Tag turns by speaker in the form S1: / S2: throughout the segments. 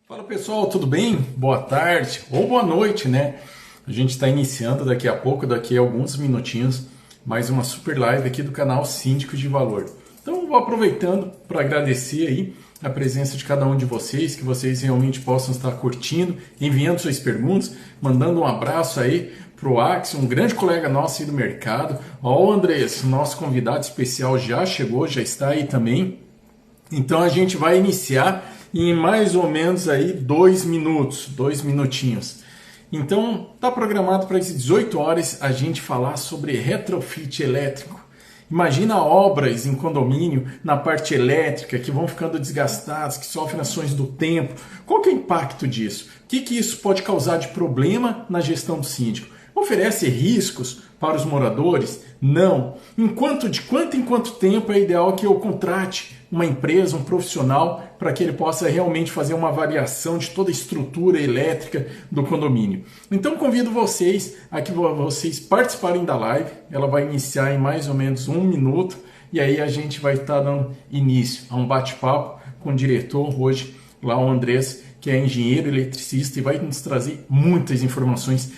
S1: Fala pessoal, tudo bem? Boa tarde ou boa noite, né? A gente está iniciando daqui a pouco, daqui a alguns minutinhos, mais uma super live aqui do canal Síndicos de Valor. Então vou aproveitando para agradecer aí a presença de cada um de vocês, que vocês realmente possam estar curtindo, enviando suas perguntas, mandando um abraço aí pro Axel, um grande colega nosso aí do mercado. Ó, o Andrés, nosso convidado especial já chegou, já está aí também. Então a gente vai iniciar em mais ou menos aí 2 minutinhos. Então tá programado para as 18 horas a gente falar sobre retrofit elétrico. Imagina obras em condomínio na parte elétrica que vão ficando desgastadas, que sofrem ações do tempo. Qual que é o impacto disso? O que isso pode causar de problema na gestão do síndico? Oferece riscos para os moradores? Não. De quanto em quanto tempo é ideal que eu contrate uma empresa, um profissional, para que ele possa realmente fazer uma avaliação de toda a estrutura elétrica do condomínio. Então convido vocês a que vocês participarem da live. Ela vai iniciar em mais ou menos 1 minuto e aí a gente vai estar dando início a um bate-papo com o diretor hoje, lá o Andrés, que é engenheiro eletricista e vai nos trazer muitas informações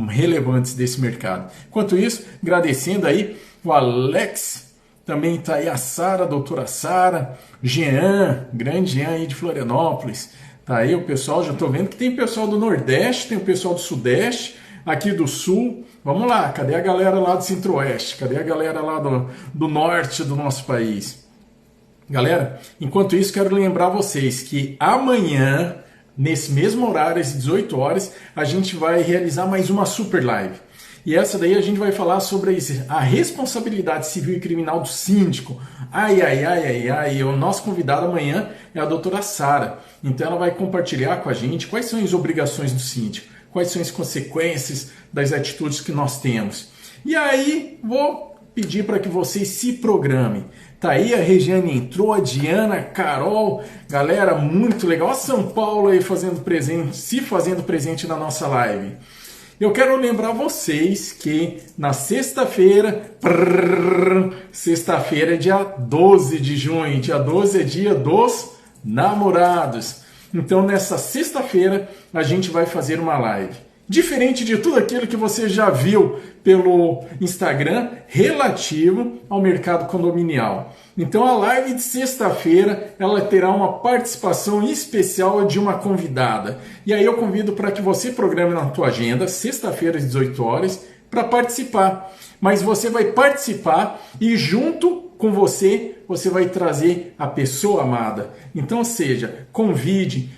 S1: relevantes desse mercado. Enquanto isso, agradecendo aí o Alex, também está aí a Sara, a doutora Sara, Jean, grande Jean aí de Florianópolis. Tá aí o pessoal, já estou vendo que tem pessoal do Nordeste, tem o pessoal do Sudeste, aqui do Sul. Vamos lá, cadê a galera lá do Centro-Oeste? Cadê a galera lá do Norte do nosso país? Galera, enquanto isso, quero lembrar vocês que amanhã, nesse mesmo horário, às 18 horas, a gente vai realizar mais uma super live. E essa daí a gente vai falar sobre a responsabilidade civil e criminal do síndico. Ai, o nosso convidado amanhã é a doutora Sara. Então ela vai compartilhar com a gente quais são as obrigações do síndico, quais são as consequências das atitudes que nós temos. E aí vou pedir para que vocês se programem. Tá aí, a Regiane entrou, a Diana, a Carol, galera, muito legal. Olha São Paulo aí se fazendo presente na nossa live. Eu quero lembrar vocês que na sexta-feira é dia 12 de junho, dia 12 é dia dos namorados. Então nessa sexta-feira a gente vai fazer uma live. Diferente de tudo aquilo que você já viu pelo Instagram relativo ao mercado condominial. Então a live de sexta-feira ela terá uma participação especial de uma convidada. E aí eu convido para que você programe na tua agenda, sexta-feira às 18 horas, para participar. Mas você vai participar e junto com você vai trazer a pessoa amada. Então, ou seja, convide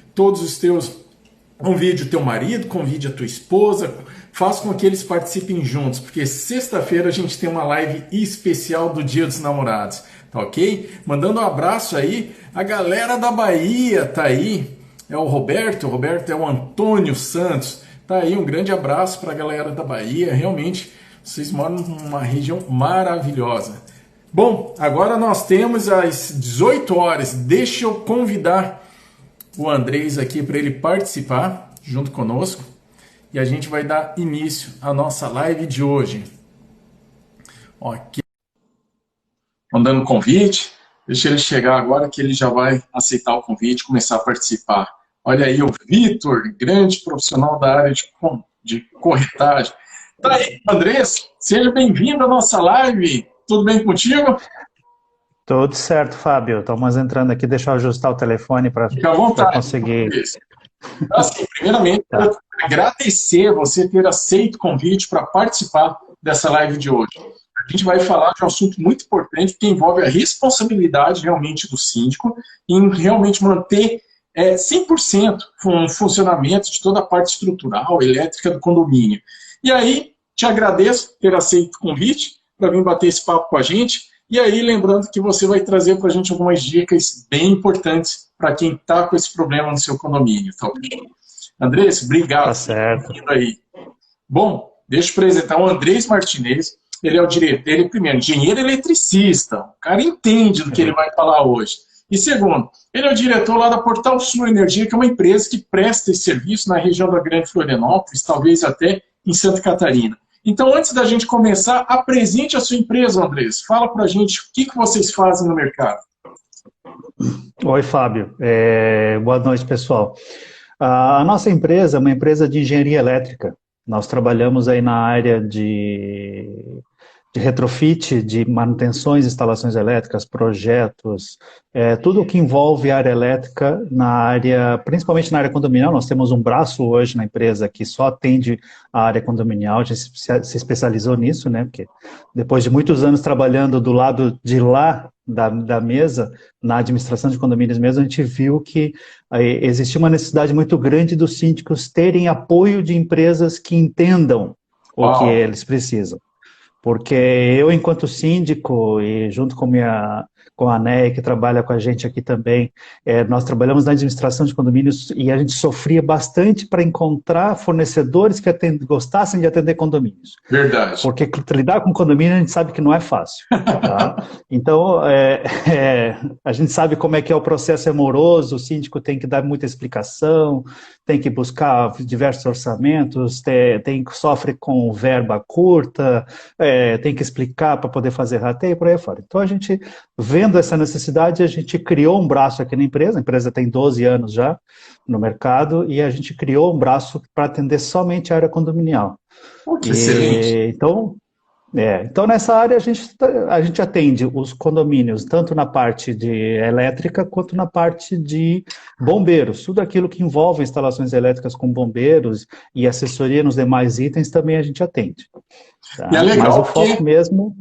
S1: o teu marido, convide a tua esposa, faça com que eles participem juntos, porque sexta-feira a gente tem uma live especial do Dia dos Namorados, tá ok? Mandando um abraço aí, a galera da Bahia tá aí, é o Roberto é o Antônio Santos, tá aí, um grande abraço para a galera da Bahia, realmente vocês moram numa região maravilhosa. Bom, agora nós temos às 18 horas, deixa eu convidar o Andrés aqui para ele participar junto conosco e a gente vai dar início à nossa live de hoje. Ok. Mandando convite, deixa ele chegar agora que ele já vai aceitar o convite e começar a participar. Olha aí o Vitor, grande profissional da área de corretagem. Tá aí, Andrés, seja bem-vindo à nossa live. Tudo bem contigo?
S2: Tudo certo, Fábio. Estamos entrando aqui, deixa eu ajustar o telefone para conseguir.
S1: Assim, primeiramente, quero agradecer você ter aceito o convite para participar dessa live de hoje. A gente vai falar de um assunto muito importante que envolve a responsabilidade realmente do síndico em realmente manter 100% o funcionamento de toda a parte estrutural, elétrica do condomínio. E aí, te agradeço por ter aceito o convite para vir bater esse papo com a gente. E aí, lembrando que você vai trazer para a gente algumas dicas bem importantes para quem está com esse problema no seu condomínio. Tá ok? Andrés, obrigado.
S2: Tá certo.
S1: Aí. Bom, deixa eu apresentar o Andrés Martinez. Ele é o diretor, ele primeiro, engenheiro eletricista. O cara entende do que ele vai falar hoje. E segundo, ele é o diretor lá da Portal Sul Energia, que é uma empresa que presta esse serviço na região da Grande Florianópolis, talvez até em Santa Catarina. Então, antes da gente começar, apresente a sua empresa, Andrés. Fala para a gente o que vocês fazem no mercado.
S2: Oi, Fábio. Boa noite, pessoal. A nossa empresa é uma empresa de engenharia elétrica. Nós trabalhamos aí na área de retrofit, de manutenções, instalações elétricas, projetos, tudo o que envolve área elétrica na área, principalmente na área condominial. Nós temos um braço hoje na empresa que só atende a área condominial, a gente se especializou nisso, né? Porque depois de muitos anos trabalhando do lado de lá da mesa, na administração de condomínios mesmo, a gente viu que existia uma necessidade muito grande dos síndicos terem apoio de empresas que entendam o que eles precisam. Porque eu, enquanto síndico, e junto com a Neia, que trabalha com a gente aqui também, nós trabalhamos na administração de condomínios e a gente sofria bastante para encontrar fornecedores que gostassem de atender condomínios.
S1: Verdade.
S2: Porque lidar com condomínio a gente sabe que não é fácil. Tá? Então, a gente sabe como é que é o processo moroso, o síndico tem que dar muita explicação, tem que buscar diversos orçamentos, sofre com verba curta, tem que explicar para poder fazer rateio e por aí fora. Então, a gente, vendo essa necessidade, a gente criou um braço aqui na empresa. A empresa tem 12 anos já no mercado e a gente criou um braço para atender somente a área condominial.
S1: Que excelente.
S2: Então, nessa área, a gente atende os condomínios, tanto na parte de elétrica, quanto na parte de bombeiros. Tudo aquilo que envolve instalações elétricas com bombeiros e assessoria nos demais itens, também a gente atende. Tá?
S1: E é legal,
S2: mas o foco mesmo...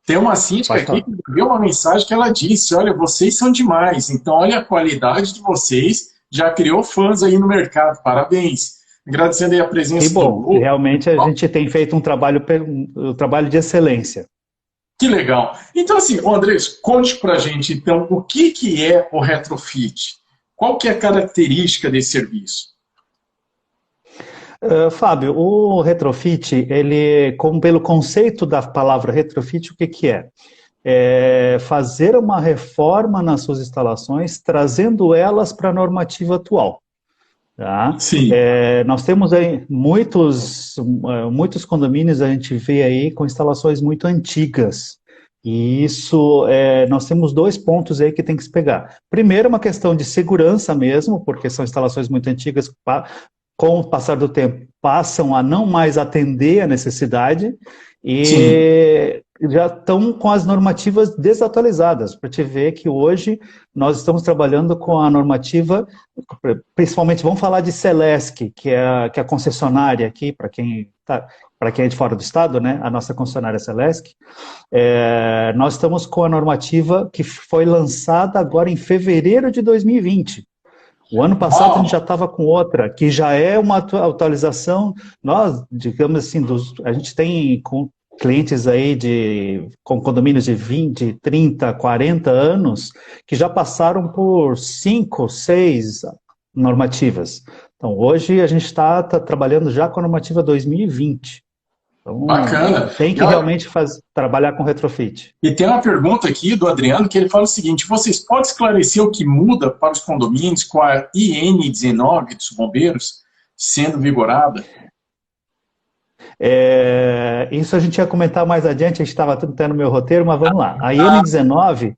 S1: Tem uma síndica aqui que deu uma mensagem que ela disse, olha, vocês são demais, então olha a qualidade de vocês, já criou fãs aí no mercado, parabéns. Agradecendo aí a presença
S2: do... realmente a gente tem feito um trabalho de excelência.
S1: Que legal. Então assim, Andrés, conte pra gente então o que é o retrofit? Qual que é a característica desse serviço?
S2: Fábio, o retrofit, pelo conceito da palavra retrofit, o que é? É fazer uma reforma nas suas instalações, trazendo elas para a normativa atual. Tá?
S1: Sim.
S2: Nós temos aí muitos condomínios, a gente vê aí com instalações muito antigas. E isso, nós temos 2 pontos aí que tem que se pegar. Primeiro, uma questão de segurança mesmo, porque são instalações muito antigas, com o passar do tempo, passam a não mais atender a necessidade e Sim. já estão com as normativas desatualizadas, para te ver que hoje nós estamos trabalhando com a normativa, principalmente, vamos falar de Celesc, que é a concessionária aqui, para quem é de fora do estado, né, a nossa concessionária Celesc, nós estamos com a normativa que foi lançada agora em fevereiro de 2020. O ano passado a gente já estava com outra, que já é uma atualização. Nós, digamos assim, a gente tem clientes aí com condomínios de 20, 30, 40 anos, que já passaram por 5, 6 normativas. Então, hoje a gente está trabalhando já com a normativa 2020. Então,
S1: bacana.
S2: Tem que realmente trabalhar com retrofit.
S1: E tem uma pergunta aqui do Adriano, que ele fala o seguinte, vocês podem esclarecer o que muda para os condomínios com a IN19 dos bombeiros sendo vigorada?
S2: Isso a gente ia comentar mais adiante, a gente estava até no meu roteiro, mas vamos lá. A IN19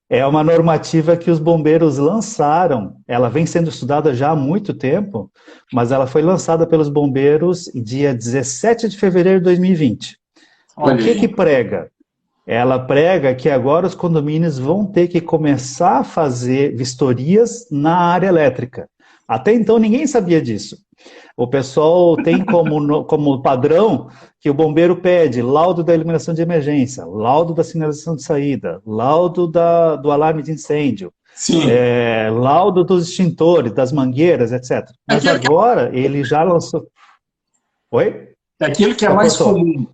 S2: é uma normativa que os bombeiros lançaram, ela vem sendo estudada já há muito tempo, mas ela foi lançada pelos bombeiros dia 17 de fevereiro de 2020. O que prega? Ela prega que agora os condomínios vão ter que começar a fazer vistorias na área elétrica. Até então ninguém sabia disso. O pessoal tem como padrão que o bombeiro pede laudo da iluminação de emergência, laudo da sinalização de saída, laudo do alarme de incêndio, laudo dos extintores, das mangueiras, etc. Mas agora ele já lançou... Oi?
S1: É aquilo que é mais comum.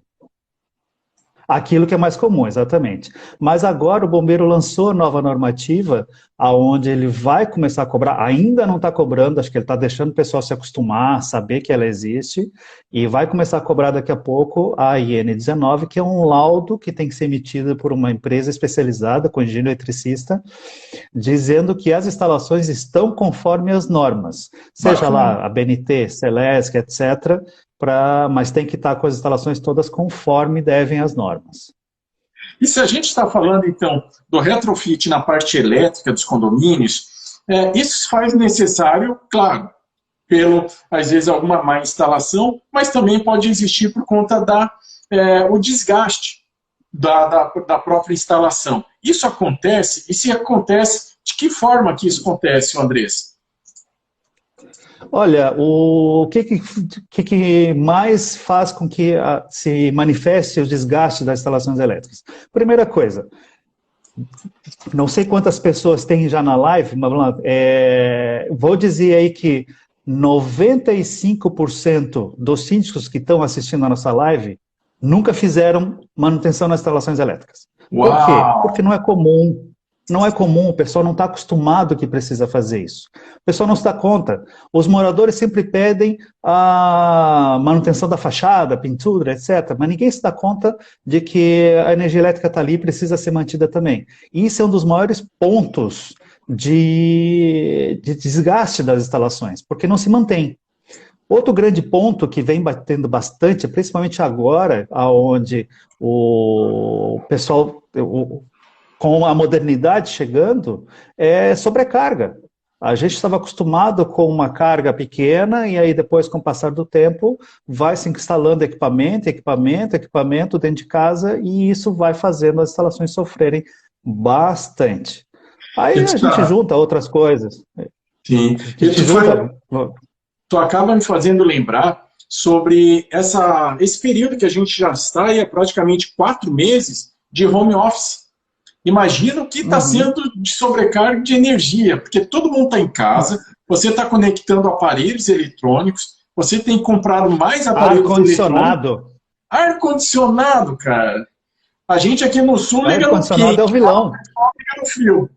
S2: Aquilo que é mais comum, exatamente. Mas agora o bombeiro lançou a nova normativa, aonde ele vai começar a cobrar, ainda não está cobrando, acho que ele está deixando o pessoal se acostumar, saber que ela existe, e vai começar a cobrar daqui a pouco a IN19, que é um laudo que tem que ser emitido por uma empresa especializada, com engenheiro eletricista, dizendo que as instalações estão conforme as normas, seja lá a BNT, Celesc, etc., mas tem que estar com as instalações todas conforme devem as normas.
S1: E se a gente está falando, então, do retrofit na parte elétrica dos condomínios, isso faz necessário, claro, às vezes, alguma má instalação, mas também pode existir por conta o desgaste da própria instalação. Isso acontece? E se acontece, de que forma que isso acontece, Andrés?
S2: Olha, o que mais faz com que se manifeste o desgaste das instalações elétricas? Primeira coisa, não sei quantas pessoas tem já na live, mas vou dizer aí que 95% dos síndicos que estão assistindo a nossa live nunca fizeram manutenção nas instalações elétricas.
S1: Uau!
S2: Por quê? Porque não é comum. Não é comum, o pessoal não está acostumado que precisa fazer isso. O pessoal não se dá conta. Os moradores sempre pedem a manutenção da fachada, pintura, etc. Mas ninguém se dá conta de que a energia elétrica está ali e precisa ser mantida também. E isso é um dos maiores pontos de desgaste das instalações, porque não se mantém. Outro grande ponto que vem batendo bastante, principalmente agora, onde o pessoal... com a modernidade chegando, é sobrecarga. A gente estava acostumado com uma carga pequena e aí depois, com o passar do tempo, vai se instalando equipamento dentro de casa e isso vai fazendo as instalações sofrerem bastante. Aí a gente junta outras coisas.
S1: Sim. Tu acaba me fazendo lembrar sobre esse período que a gente já está, é praticamente 4 meses de home office. Imagina o que está sendo de sobrecarga de energia, porque todo mundo está em casa, você está conectando aparelhos eletrônicos, você tem comprado mais aparelhos eletrônicos. Ar-condicionado, cara. A gente aqui no Sul liga no quente.
S2: Ar-condicionado é o vilão.
S1: Liga no frio.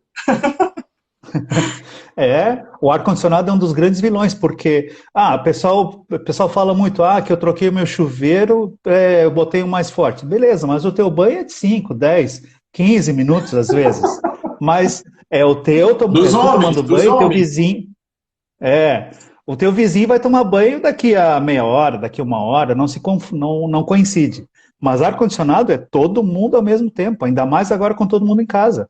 S2: O ar-condicionado é um dos grandes vilões, porque o pessoal fala muito, que eu troquei o meu chuveiro, eu botei um mais forte. Beleza, mas o teu banho é de 5, 10, 15 minutos às vezes. Mas o teu tomando banho, o teu vizinho. O teu vizinho vai tomar banho daqui a meia hora, daqui a 1 hora, não coincide. Mas ar-condicionado é todo mundo ao mesmo tempo, ainda mais agora com todo mundo em casa.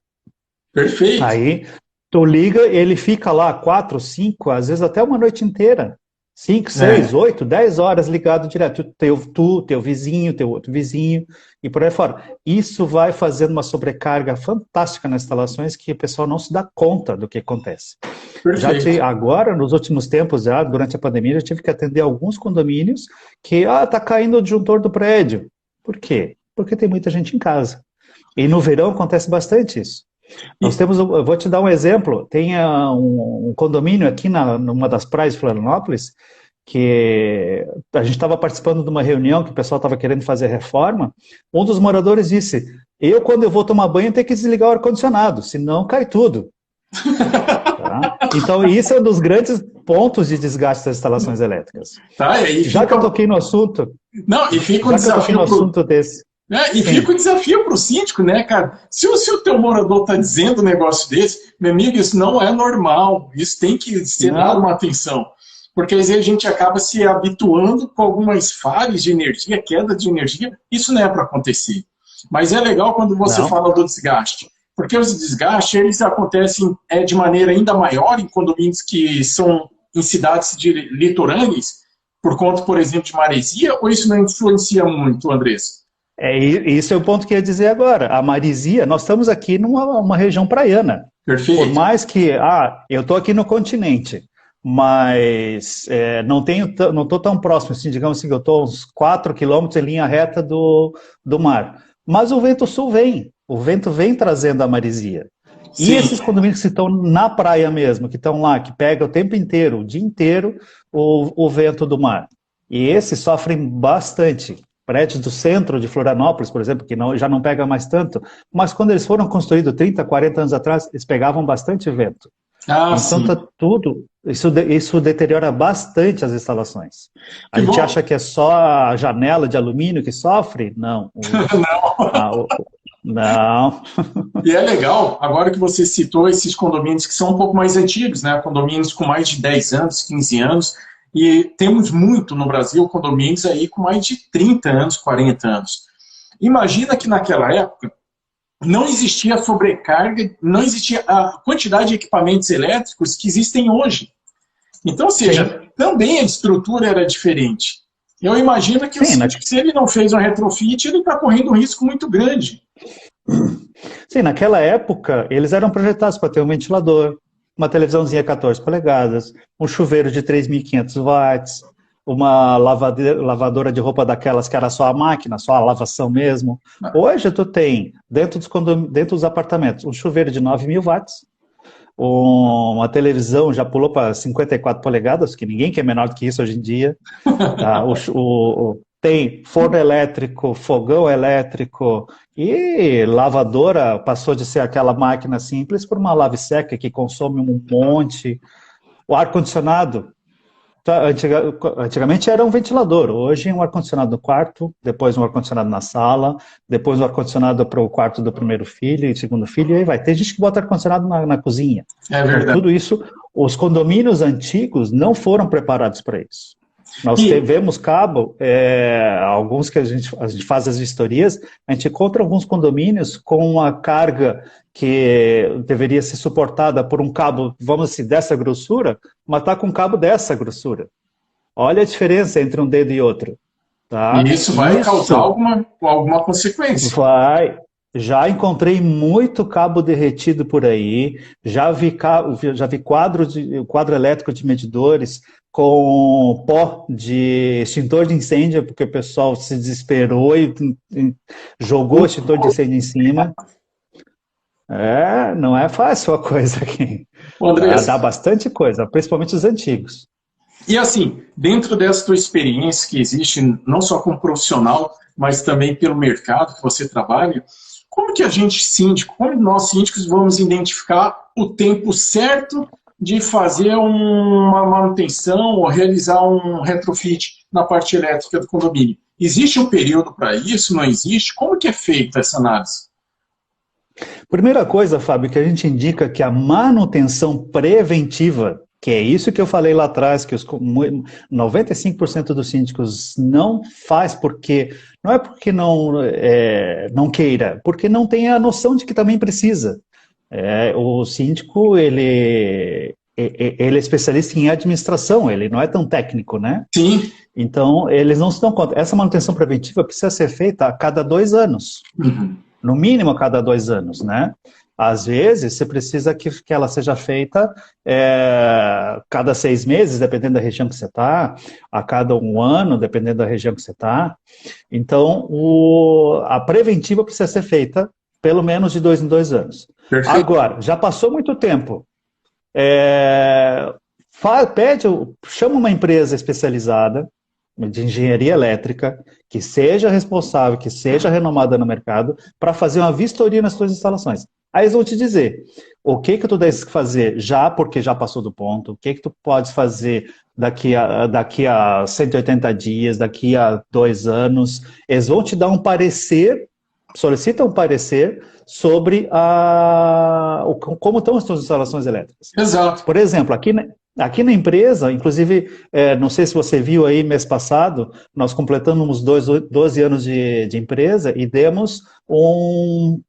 S1: Perfeito.
S2: Aí tu liga, ele fica lá 4, 5, às vezes até uma noite inteira. 5, 6, 8, 10 horas ligado direto. Teu vizinho, teu outro vizinho, e por aí fora. Isso vai fazendo uma sobrecarga fantástica nas instalações que o pessoal não se dá conta do que acontece. Agora, nos últimos tempos, durante a pandemia, eu tive que atender alguns condomínios que tá caindo o disjuntor do prédio. Por quê? Porque tem muita gente em casa. E no verão acontece bastante isso. Eu vou te dar um exemplo, tem um condomínio aqui numa das praias de Florianópolis, que a gente estava participando de uma reunião que o pessoal estava querendo fazer reforma, um dos moradores disse, quando eu vou tomar banho tenho que desligar o ar-condicionado, senão cai tudo. Tá? Então isso é um dos grandes pontos de desgaste das instalações elétricas. Já que eu toquei no assunto...
S1: Não, e fica um desafio
S2: desse.
S1: Fica o desafio para o síndico, né, cara? Se o teu morador está dizendo um negócio desse, meu amigo, isso não é normal. Isso tem que ser dado uma atenção. Porque às vezes a gente acaba se habituando com algumas falhas de energia, queda de energia. Isso não é para acontecer. Mas é legal quando você fala do desgaste. Porque os desgastes, eles acontecem de maneira ainda maior em condomínios que são em cidades litorâneas, por conta, por exemplo, de maresia, ou isso não influencia muito, Andrés?
S2: Isso é o ponto que eu ia dizer agora. A maresia, nós estamos aqui numa região praiana.
S1: Perfeito.
S2: Por mais que, eu estou aqui no continente, mas não estou tão próximo, assim, digamos assim, que eu estou uns 4 quilômetros em linha reta do mar. Mas o vento sul vem trazendo a maresia. Sim. E esses condomínios que estão na praia mesmo, que estão lá, que pegam o tempo inteiro, o dia inteiro, o vento do mar. E esses sofrem bastante. Prédios do centro de Florianópolis, por exemplo, que já não pega mais tanto, mas quando eles foram construídos 30, 40 anos atrás, eles pegavam bastante vento. Então tá tudo, isso deteriora bastante as instalações. A gente acha que é só a janela de alumínio que sofre? Não. Não.
S1: E é legal, agora que você citou esses condomínios que são um pouco mais antigos, né? Condomínios com mais de 10 anos, 15 anos, e temos muito no Brasil condomínios aí com mais de 30 anos, 40 anos. Imagina que naquela época não existia sobrecarga, não existia a quantidade de equipamentos elétricos que existem hoje. Então, ou seja, também a estrutura era diferente. Eu imagino que o síndico, se ele não fez um retrofit, ele está correndo um risco muito grande.
S2: Sim, naquela época, eles eram projetados para ter um ventilador, uma televisãozinha 14 polegadas, um chuveiro de 3.500 watts, uma lavadora de roupa daquelas que era só a máquina, só a lavação mesmo. Hoje tu tem, dentro dos apartamentos, um chuveiro de 9.000 watts, uma televisão já pulou para 54 polegadas, que ninguém quer menor do que isso hoje em dia. Tá? Tem forno elétrico, fogão elétrico e lavadora passou de ser aquela máquina simples por uma lave-seca que consome um monte. O ar-condicionado, antigamente era um ventilador, hoje é um ar-condicionado no quarto, depois um ar-condicionado na sala, depois um ar-condicionado para o quarto do primeiro filho e segundo filho, e aí vai. Tem gente que bota ar-condicionado na cozinha.
S1: É verdade.
S2: Então, tudo isso, os condomínios antigos não foram preparados para isso. Nós tivemos cabo, alguns que a gente faz as vistorias, a gente encontra alguns condomínios com uma carga que deveria ser suportada por um cabo, vamos dizer, dessa grossura, mas está com um cabo dessa grossura. Olha a diferença entre um dedo e outro. Tá?
S1: E isso vai causar alguma consequência.
S2: Vai. Já encontrei muito cabo derretido por aí, já vi quadro elétrico de medidores com pó de extintor de incêndio, porque o pessoal se desesperou e jogou o extintor de incêndio em cima. Não é fácil a coisa aqui. Dá bastante coisa, principalmente os antigos.
S1: E assim, dentro dessa tua experiência que existe, não só como profissional, mas também pelo mercado que você trabalha, como que a gente, síndico, como nós síndicos vamos identificar o tempo certo de fazer uma manutenção ou realizar um retrofit na parte elétrica do condomínio? Existe um período para isso? Não existe? Como que é feita essa análise?
S2: Primeira coisa, Fábio, que a gente indica que a manutenção preventiva, que é isso que eu falei lá atrás, que os 95% dos síndicos não faz porque, não é porque não queira, porque não tem a noção de que também precisa. O síndico, ele é especialista em administração, ele não é tão técnico, né?
S1: Sim.
S2: Então, eles não se dão conta. Essa manutenção preventiva precisa ser feita a cada 2 anos.
S1: Uhum.
S2: No mínimo a cada 2 anos, né? Às vezes, você precisa que ela seja feita cada 6 meses, dependendo da região que você está, a cada 1 ano, dependendo da região que você está. Então, a preventiva precisa ser feita pelo menos de 2 em 2 anos. Perfeito. Agora, já passou muito tempo. Chama uma empresa especializada de engenharia elétrica, que seja responsável, que seja renomada no mercado, para fazer uma vistoria nas suas instalações. Aí eles vão te dizer o que tu deve fazer já, porque já passou do ponto, o que tu pode fazer daqui a 180 dias, daqui a 2 anos. Eles vão te dar um parecer, solicitam um parecer sobre como estão as suas instalações elétricas.
S1: Exato.
S2: Por exemplo, aqui na empresa, inclusive, não sei se você viu aí mês passado, nós completamos 12 anos de empresa e demos um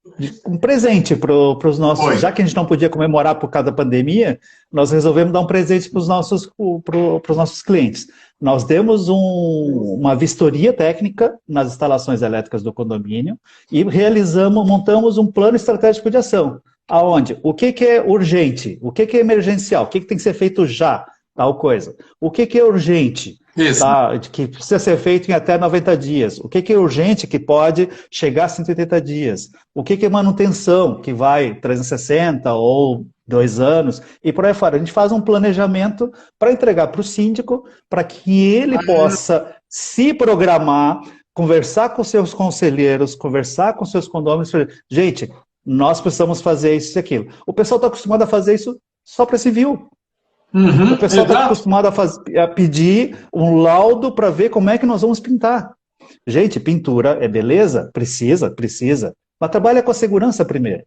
S2: presente para os nossos, já que a gente não podia comemorar por causa da pandemia, nós resolvemos dar um presente para os nossos clientes. Nós demos uma vistoria técnica nas instalações elétricas do condomínio e montamos um plano estratégico de ação. Aonde? O que é urgente? O que é emergencial? O que tem que ser feito já? Tal coisa. O que é urgente? Tá? Que precisa ser feito em até 90 dias. O que é urgente que pode chegar a 180 dias? O que é manutenção, que vai 360 ou 2 anos, e por aí fora. A gente faz um planejamento para entregar para o síndico, para que ele possa se programar, conversar com seus conselheiros, conversar com seus condôminos. Gente, nós precisamos fazer isso e aquilo. O pessoal está acostumado a fazer isso só para civil.
S1: Uhum,
S2: o pessoal está acostumado a pedir um laudo para ver como é que nós vamos pintar. Gente, pintura é beleza? Precisa. Mas trabalha com a segurança primeiro.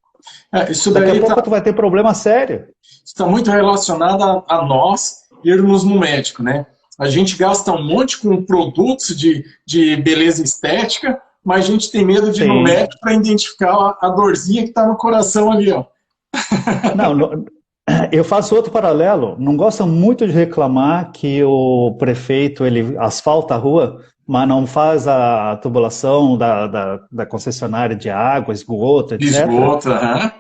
S2: Daqui a pouco tu vai ter problema sério.
S1: Está muito relacionado a nós irmos no médico, né? A gente gasta um monte com produtos de beleza estética, mas a gente tem medo de ir no médico para identificar a dorzinha que está no coração ali, ó.
S2: Eu faço outro paralelo. Não gosto muito de reclamar que o prefeito ele asfalta a rua, mas não faz a tubulação da concessionária de água, esgoto,
S1: De
S2: etc.
S1: esgoto, aham.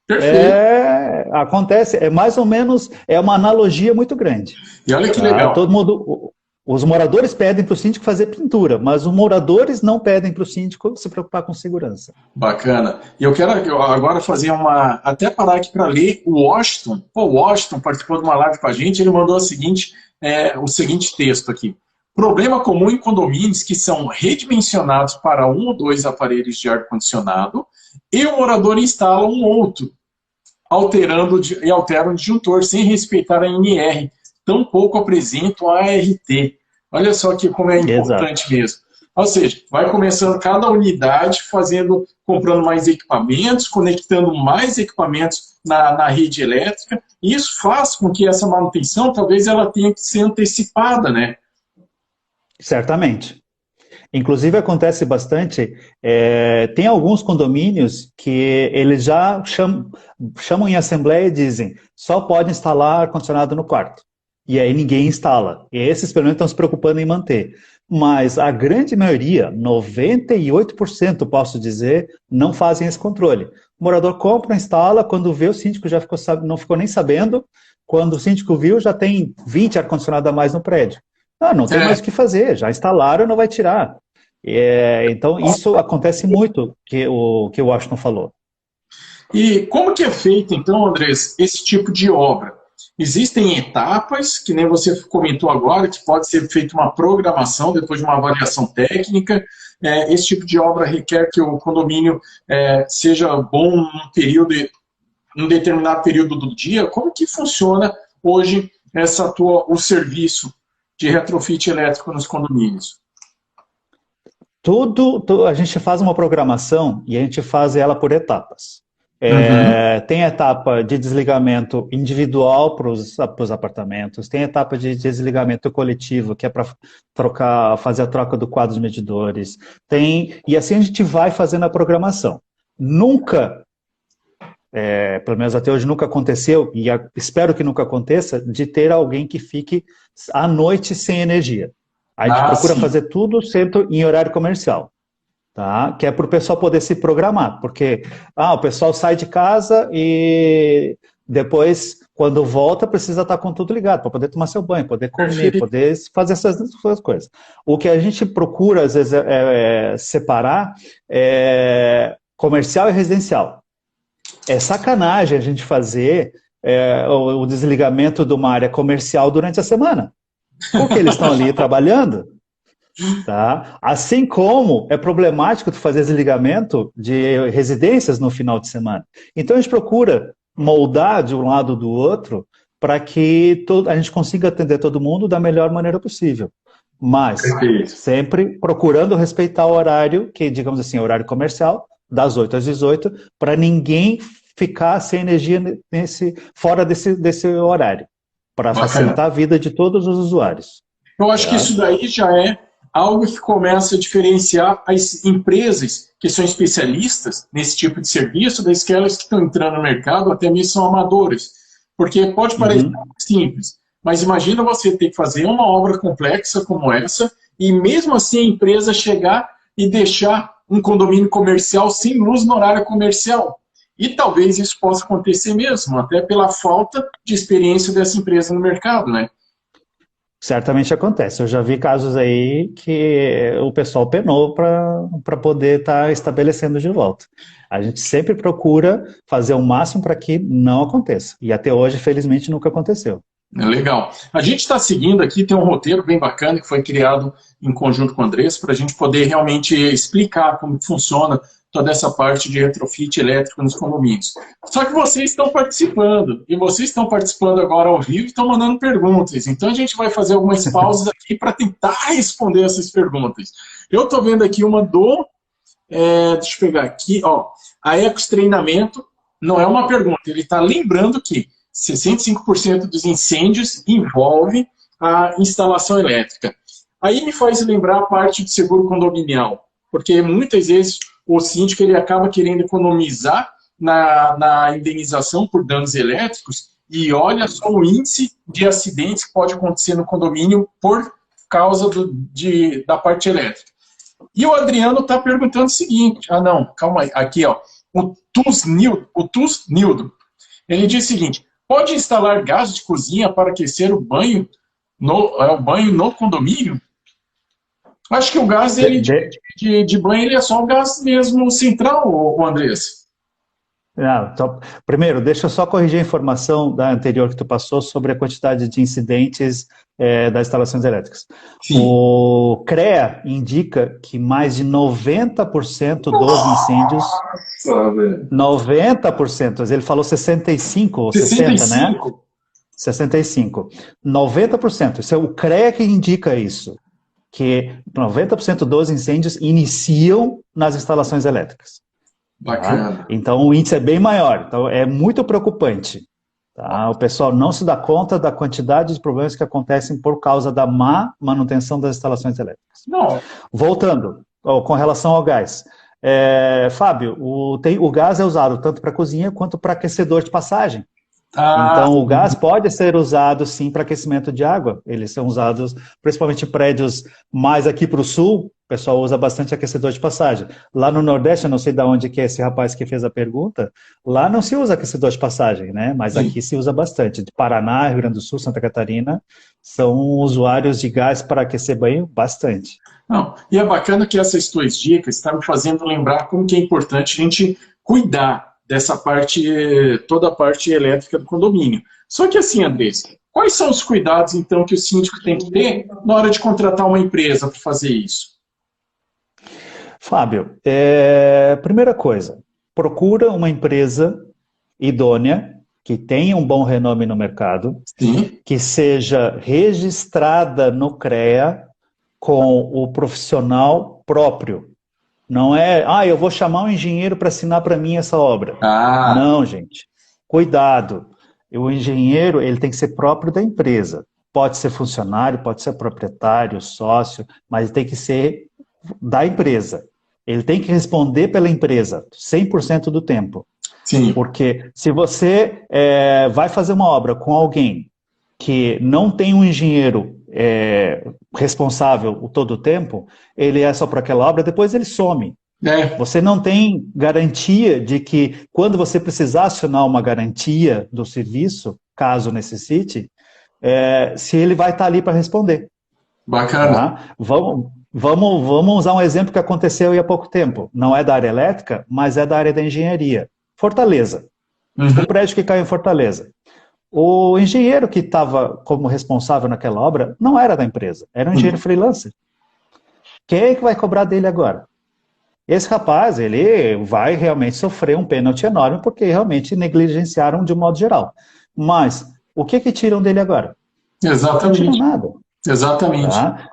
S1: Perfeito.
S2: Acontece, é mais ou menos, é uma analogia muito grande.
S1: E olha que
S2: Tá?
S1: legal.
S2: Todo mundo, os moradores pedem para o síndico fazer pintura, mas os moradores não pedem para o síndico se preocupar com segurança.
S1: Bacana. E eu quero agora fazer até parar aqui para ler o Washington. Pô, o Washington participou de uma live com a gente, ele mandou o seguinte texto aqui. Problema comum em condomínios que são redimensionados para um ou dois aparelhos de ar-condicionado e o morador instala um outro, altera o disjuntor sem respeitar a NR, tampouco apresenta o ART. Olha só que como é
S2: Exato.
S1: importante mesmo. Ou seja, vai começando cada unidade comprando mais equipamentos, conectando mais equipamentos na rede elétrica, e isso faz com que essa manutenção, talvez ela tenha que ser antecipada, né?
S2: Certamente. Inclusive acontece bastante, tem alguns condomínios que eles já chamam em assembleia e dizem só pode instalar ar-condicionado no quarto. E aí ninguém instala. E esses pelo menos estão se preocupando em manter. Mas a grande maioria, 98% posso dizer, não fazem esse controle. O morador compra, instala, quando vê o síndico já não ficou nem sabendo, quando o síndico viu já tem 20 ar-condicionado a mais no prédio. Ah, não tem mais o que fazer, já instalaram, não vai tirar. Então, isso acontece muito, que o Washington falou.
S1: E como que é feito, então, Andrés, esse tipo de obra? Existem etapas, que nem você comentou agora, que pode ser feita uma programação depois de uma avaliação técnica. Esse tipo de obra requer que o condomínio seja bom num determinado período do dia. Como que funciona hoje o serviço de retrofit elétrico nos condomínios?
S2: A gente faz uma programação e a gente faz ela por etapas. Tem etapa de desligamento individual para os apartamentos, tem etapa de desligamento coletivo, que é para fazer a troca do quadro de medidores, e assim a gente vai fazendo a programação. Nunca, pelo menos até hoje nunca aconteceu, e espero que nunca aconteça, de ter alguém que fique à noite sem energia. A gente procura fazer tudo sempre em horário comercial. Tá? Que é para o pessoal poder se programar, porque o pessoal sai de casa e depois, quando volta, precisa estar com tudo ligado, para poder tomar seu banho, poder comer, poder fazer essas coisas. O que a gente procura, às vezes, separar comercial e residencial. É sacanagem a gente fazer o desligamento de uma área comercial durante a semana, porque eles estão ali trabalhando. Tá? Assim como é problemático tu fazer desligamento de residências no final de semana. Então a gente procura moldar de um lado ou do outro para que a gente consiga atender todo mundo da melhor maneira possível. Mas sempre procurando respeitar o horário, que digamos assim, horário comercial, das 8 às 18, para ninguém ficar sem energia fora desse horário, para facilitar a vida de todos os usuários.
S1: Eu acho que isso daí já é algo que começa a diferenciar as empresas que são especialistas nesse tipo de serviço das que estão entrando no mercado, até mesmo são amadoras. Porque pode parecer simples, mas imagina você ter que fazer uma obra complexa como essa e mesmo assim a empresa chegar e deixar um condomínio comercial sem luz no horário comercial. E talvez isso possa acontecer mesmo, até pela falta de experiência dessa empresa no mercado, né?
S2: Certamente acontece. Eu já vi casos aí que o pessoal penou para poder estar estabelecendo de volta. A gente sempre procura fazer o máximo para que não aconteça. E até hoje, felizmente, nunca aconteceu.
S1: Legal. A gente está seguindo aqui, tem um roteiro bem bacana que foi criado em conjunto com o Andrés para a gente poder realmente explicar como funciona toda essa parte de retrofit elétrico nos condomínios. Só que vocês estão participando, e vocês estão participando agora ao vivo e estão mandando perguntas. Então a gente vai fazer algumas pausas aqui para tentar responder essas perguntas. Eu estou vendo aqui uma deixa eu pegar aqui, a Ecos Treinamento não é uma pergunta, ele está lembrando que 65% dos incêndios envolve a instalação elétrica. Aí me faz lembrar a parte de seguro condominial, porque muitas vezes o síndico ele acaba querendo economizar na indenização por danos elétricos e olha só o índice de acidentes que pode acontecer no condomínio por causa da parte elétrica. E o Adriano está perguntando o seguinte, não, calma aí, aqui ó, o TUS Nildo, ele diz o seguinte, pode instalar gás de cozinha para aquecer o banho no condomínio? Acho que o gás de banho ele é só o gás mesmo central, o Andrés.
S2: Então, primeiro, deixa eu só corrigir a informação da anterior que tu passou sobre a quantidade de incidentes das instalações elétricas.
S1: Sim.
S2: O CREA indica que mais de 90% dos incêndios...
S1: Nossa, velho.
S2: 90%, ele falou 65 ou 60, né? 65. 90%, isso é o CREA que indica isso, que 90% dos incêndios iniciam nas instalações elétricas.
S1: Bacana.
S2: Tá? Então o índice é bem maior, então é muito preocupante. Tá? O pessoal não se dá conta da quantidade de problemas que acontecem por causa da má manutenção das instalações elétricas.
S1: Não.
S2: Voltando, com relação ao gás. Fábio, o gás é usado tanto para cozinha quanto para aquecedor de passagem. Então, o gás pode ser usado, sim, para aquecimento de água. Eles são usados, principalmente em prédios mais aqui para o sul, o pessoal usa bastante aquecedor de passagem. Lá no Nordeste, eu não sei de onde que é esse rapaz que fez a pergunta, lá não se usa aquecedor de passagem, né? Mas sim, aqui se usa bastante. De Paraná, Rio Grande do Sul, Santa Catarina, são usuários de gás para aquecer banho bastante.
S1: Não, e é bacana que essas tuas dicas estão me fazendo lembrar como que é importante a gente cuidar dessa parte, toda a parte elétrica do condomínio. Só que assim, Andrés, quais são os cuidados, então, que o síndico tem que ter na hora de contratar uma empresa para fazer isso?
S2: Fábio, primeira coisa, procura uma empresa idônea, que tenha um bom renome no mercado, sim, que seja registrada no CREA com o profissional próprio. Não é, eu vou chamar um engenheiro para assinar para mim essa obra. Não, gente. Cuidado. O engenheiro, ele tem que ser próprio da empresa. Pode ser funcionário, pode ser proprietário, sócio, mas tem que ser da empresa. Ele tem que responder pela empresa 100% do tempo. Sim. Porque se você vai fazer uma obra com alguém que não tem um engenheiro responsável todo o tempo, ele é só para aquela obra, depois ele some. Você não tem garantia de que, quando você precisar acionar uma garantia do serviço, caso necessite, se ele vai estar ali para responder.
S1: Bacana.
S2: Tá? Vamos usar um exemplo que aconteceu há pouco tempo. Não é da área elétrica, mas é da área da engenharia. Fortaleza. O prédio que caiu em Fortaleza. O engenheiro que estava como responsável naquela obra não era da empresa, era um engenheiro freelancer. Quem é que vai cobrar dele agora? Esse rapaz, ele vai realmente sofrer um pênalti enorme, porque realmente negligenciaram de um modo geral. Mas, o que tiram dele agora?
S1: Exatamente.
S2: Não tiram nada.
S1: Exatamente.
S2: Tá?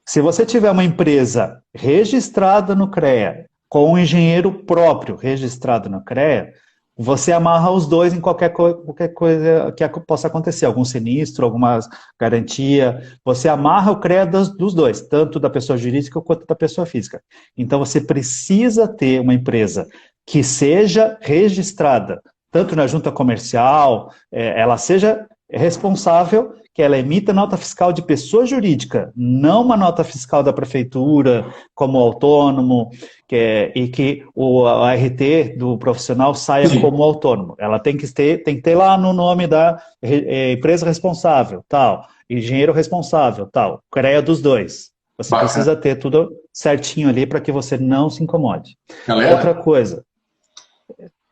S2: Se você tiver uma empresa registrada no CREA, com um engenheiro próprio registrado no CREA, você amarra os dois em qualquer coisa que possa acontecer, algum sinistro, alguma garantia, você amarra o CREA dos dois, tanto da pessoa jurídica quanto da pessoa física. Então você precisa ter uma empresa que seja registrada, tanto na junta comercial, ela seja responsável, que ela emita nota fiscal de pessoa jurídica, não uma nota fiscal da prefeitura, como autônomo, e que o RT do profissional saia Sim. como autônomo. Ela tem que ter lá no nome da empresa responsável, tal, engenheiro responsável, tal, CREA dos dois. Você precisa ter tudo certinho ali para que você não se incomode.
S1: Galera,
S2: outra coisa.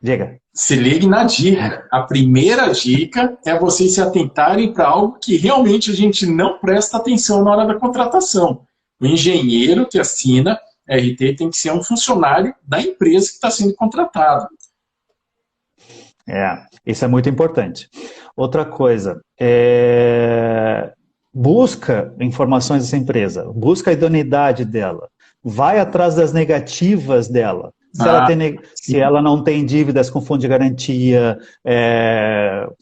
S2: Diga.
S1: Se ligue na dica. A primeira dica é vocês se atentarem para algo que realmente a gente não presta atenção na hora da contratação. O engenheiro que assina RT tem que ser um funcionário da empresa que está sendo contratado.
S2: Isso é muito importante. Outra coisa, busca informações dessa empresa, busca a idoneidade dela, vai atrás das negativas dela. Se ela não tem dívidas com fundo de garantia,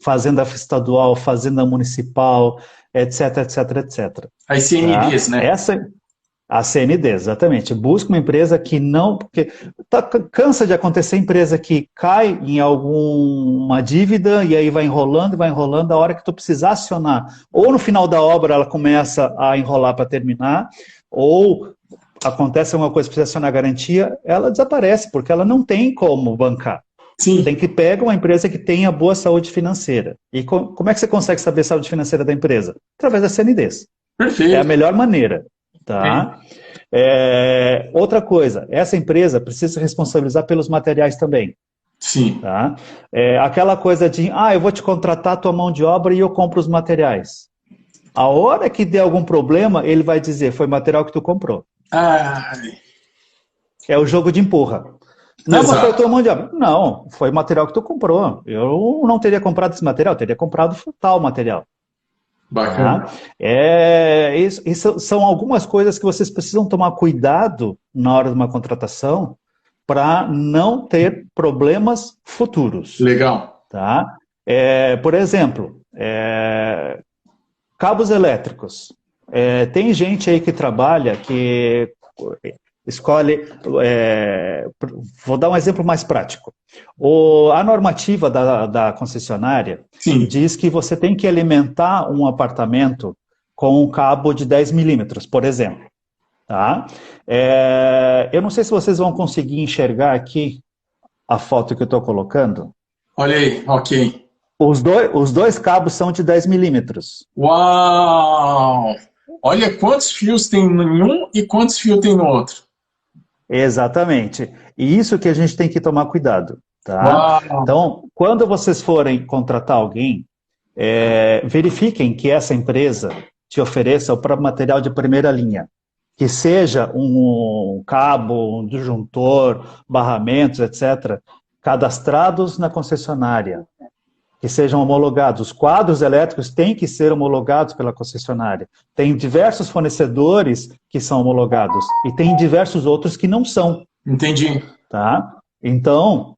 S2: fazenda estadual, fazenda municipal, etc, etc, etc.
S1: As CNDs,
S2: tá?
S1: né?
S2: A CND, exatamente. Busca uma empresa que não... Porque cansa de acontecer empresa que cai em alguma dívida e aí vai enrolando, a hora que tu precisar acionar. Ou no final da obra ela começa a enrolar para terminar, ou acontece alguma coisa que precisa acionar a garantia, ela desaparece, porque ela não tem como bancar.
S1: Sim.
S2: Tem que pegar uma empresa que tenha boa saúde financeira. E como é que você consegue saber a saúde financeira da empresa? Através das CNDs.
S1: Perfeito.
S2: É a melhor maneira. Tá? Outra coisa, essa empresa precisa se responsabilizar pelos materiais também.
S1: Sim.
S2: Tá? Aquela coisa de, eu vou te contratar a tua mão de obra e eu compro os materiais. A hora que der algum problema, ele vai dizer, foi material que tu comprou.
S1: Ai.
S2: É o jogo de empurra. Não, mas foi a tua mão de obra. Não, foi material que tu comprou. Eu não teria comprado esse material, eu teria comprado tal material.
S1: Bacana.
S2: Tá? Isso são algumas coisas que vocês precisam tomar cuidado na hora de uma contratação para não ter problemas futuros.
S1: Legal.
S2: Tá? Por exemplo, cabos elétricos. Tem gente aí que trabalha que escolhe... vou dar um exemplo mais prático. A normativa da concessionária
S1: Sim.
S2: diz que você tem que alimentar um apartamento com um cabo de 10 milímetros, por exemplo. Tá? Eu não sei se vocês vão conseguir enxergar aqui a foto que eu estou colocando.
S1: Olha aí, ok.
S2: Os dois cabos são de 10 milímetros.
S1: Uau! Olha quantos fios tem em um e quantos fios tem no outro.
S2: Exatamente. E isso que a gente tem que tomar cuidado. Tá? Então, quando vocês forem contratar alguém, verifiquem que essa empresa te ofereça o material de primeira linha. Que seja um cabo, um disjuntor, barramentos, etc., cadastrados na concessionária. Que sejam homologados. Os quadros elétricos têm que ser homologados pela concessionária. Tem diversos fornecedores que são homologados e tem diversos outros que não são.
S1: Entendi.
S2: Tá? Então,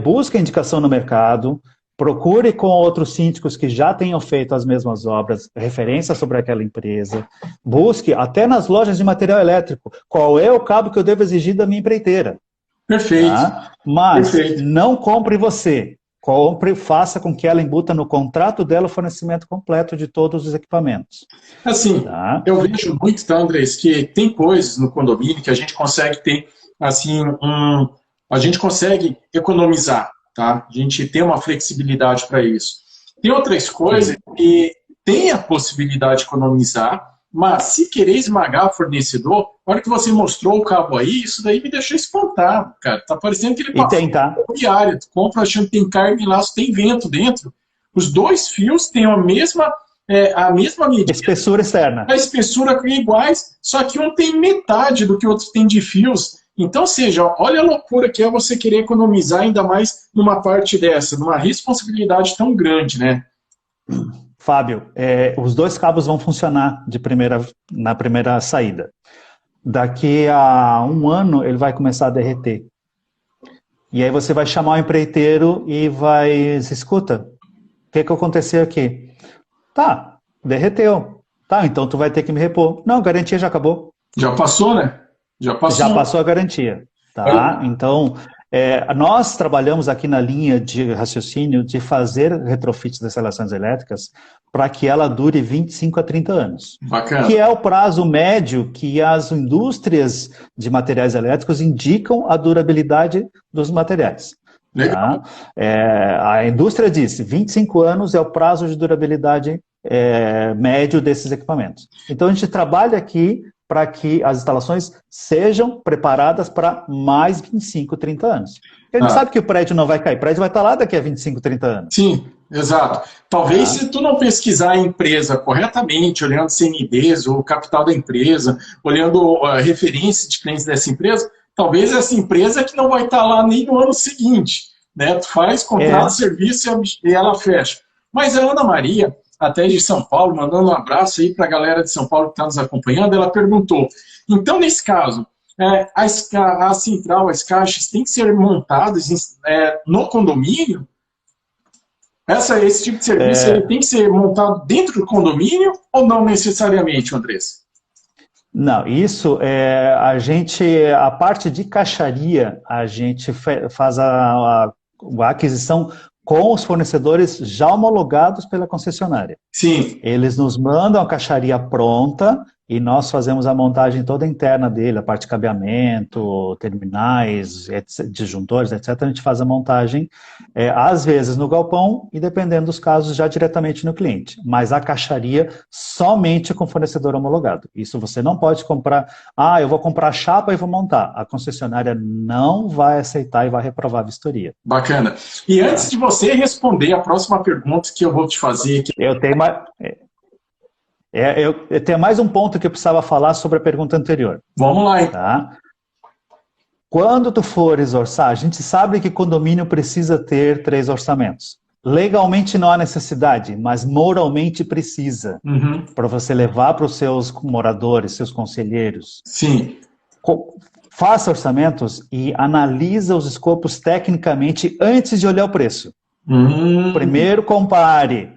S2: busque indicação no mercado, procure com outros síndicos que já tenham feito as mesmas obras, referência sobre aquela empresa, busque até nas lojas de material elétrico, qual é o cabo que eu devo exigir da minha empreiteira.
S1: Perfeito.
S2: Tá? Mas não compre você. Compre, faça com que ela embuta no contrato dela o fornecimento completo de todos os equipamentos.
S1: Assim,
S2: tá?
S1: Eu vejo muito, tá, Andrés, que tem coisas no condomínio que a gente consegue ter, assim, a gente consegue economizar, tá? A gente tem uma flexibilidade para isso. Tem outras coisas que tem a possibilidade de economizar, mas se querer esmagar o fornecedor, na hora que você mostrou o cabo aí, isso daí me deixou espantado, cara. Tá parecendo que ele passou por diária. Tu compra achando que tem carne lá, tem vento dentro. Os dois fios têm a mesma medida.
S2: Espessura externa.
S1: A espessura é iguais, só que um tem metade do que o outro tem de fios. Então, olha a loucura que é você querer economizar ainda mais numa parte dessa, numa responsabilidade tão grande, né?
S2: Fábio, os dois cabos vão funcionar na primeira saída. Daqui a 1 ano, ele vai começar a derreter. E aí você vai chamar o empreiteiro e vai... Escuta, o que aconteceu aqui? Tá, derreteu. Tá, então tu vai ter que me repor. Não, a garantia já acabou.
S1: Já passou, né? Já
S2: passou a garantia. Tá? Então... nós trabalhamos aqui na linha de raciocínio de fazer retrofit das instalações elétricas para que ela dure 25 a 30 anos.
S1: Bacana.
S2: Que é o prazo médio que as indústrias de materiais elétricos indicam a durabilidade dos materiais.
S1: Legal.
S2: Tá? A indústria diz 25 anos é o prazo de durabilidade médio desses equipamentos. Então a gente trabalha aqui para que as instalações sejam preparadas para mais 25, 30 anos. A gente sabe que o prédio não vai cair, o prédio vai estar lá daqui a 25, 30 anos.
S1: Sim, exato. Talvez se tu não pesquisar a empresa corretamente, olhando CNDs, o capital da empresa, olhando a referência de clientes dessa empresa, talvez essa empresa que não vai estar lá nem no ano seguinte. Né? Tu faz, contrata serviço e ela fecha. Mas a Ana Maria, até de São Paulo, mandando um abraço aí para a galera de São Paulo que está nos acompanhando, ela perguntou, então nesse caso, a central, as caixas têm que ser montadas no condomínio? Esse tipo de serviço ele tem que ser montado dentro do condomínio ou não necessariamente, Andrés?
S2: Não, isso a parte de caixaria, a gente faz a aquisição com os fornecedores já homologados pela concessionária.
S1: Sim.
S2: Eles nos mandam a caixaria pronta e nós fazemos a montagem toda interna dele, a parte de cabeamento, terminais, disjuntores, etc. A gente faz a montagem, às vezes no galpão e, dependendo dos casos, já diretamente no cliente. Mas a caixaria somente com fornecedor homologado. Isso você não pode comprar, eu vou comprar chapa e vou montar. A concessionária não vai aceitar e vai reprovar a vistoria.
S1: Bacana. E antes de você responder a próxima pergunta que eu vou te fazer...
S2: Eu tenho uma... eu tenho mais um ponto que eu precisava falar sobre a pergunta anterior.
S1: Vamos lá, então.
S2: Tá? Quando tu fores orçar, a gente sabe que condomínio precisa ter 3 orçamentos. Legalmente não há necessidade, mas moralmente precisa. Para você levar para os seus moradores, seus conselheiros.
S1: Sim.
S2: Faça orçamentos e analisa os escopos tecnicamente antes de olhar o preço. Primeiro compare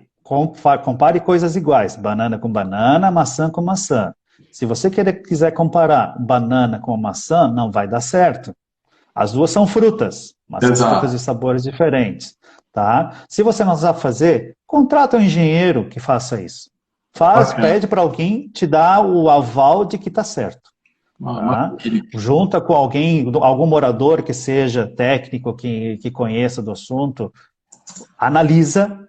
S2: coisas iguais, banana com banana, maçã com maçã. Se você quiser comparar banana com maçã, não vai dar certo. As duas são frutas, mas são frutas de sabores diferentes. Tá? Se você não sabe fazer, contrata um engenheiro que faça isso. Pede para alguém te dar o aval de que está certo. Tá? Junta com algum morador que seja técnico, que conheça do assunto, analisa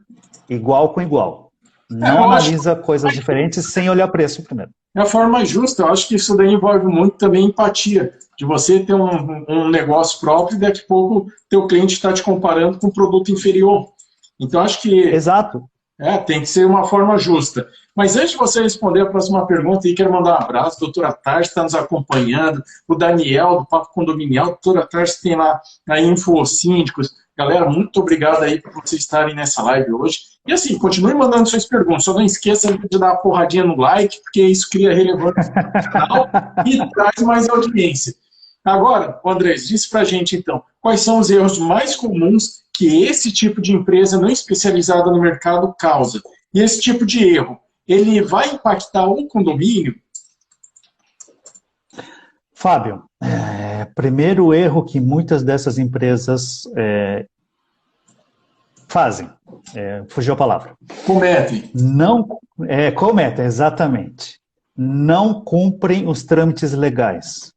S2: igual com igual. Não analisa coisas diferentes sem olhar preço primeiro.
S1: É a forma mais justa. Eu acho que isso daí envolve muito também empatia. De você ter um negócio próprio e daqui a pouco teu cliente está te comparando com um produto inferior. Então, acho que...
S2: Exato.
S1: Tem que ser uma forma justa. Mas antes de você responder a próxima pergunta, eu quero mandar um abraço. A doutora Tarsi está nos acompanhando. O Daniel, do Papo Condominial. A doutora Tarsi tem lá a Info Síndicos. Galera, muito obrigado aí por vocês estarem nessa live hoje. E assim, continue mandando suas perguntas. Só não esqueça de dar uma porradinha no like, porque isso cria relevância no canal e traz mais audiência. Agora, Andrés, diz pra gente então, quais são os erros mais comuns que esse tipo de empresa não especializada no mercado causa? E esse tipo de erro, ele vai impactar o condomínio?
S2: Fábio, primeiro erro que muitas dessas empresas fazem, fugiu a palavra.
S1: Cometem.
S2: Cometem, exatamente. Não cumprem os trâmites legais.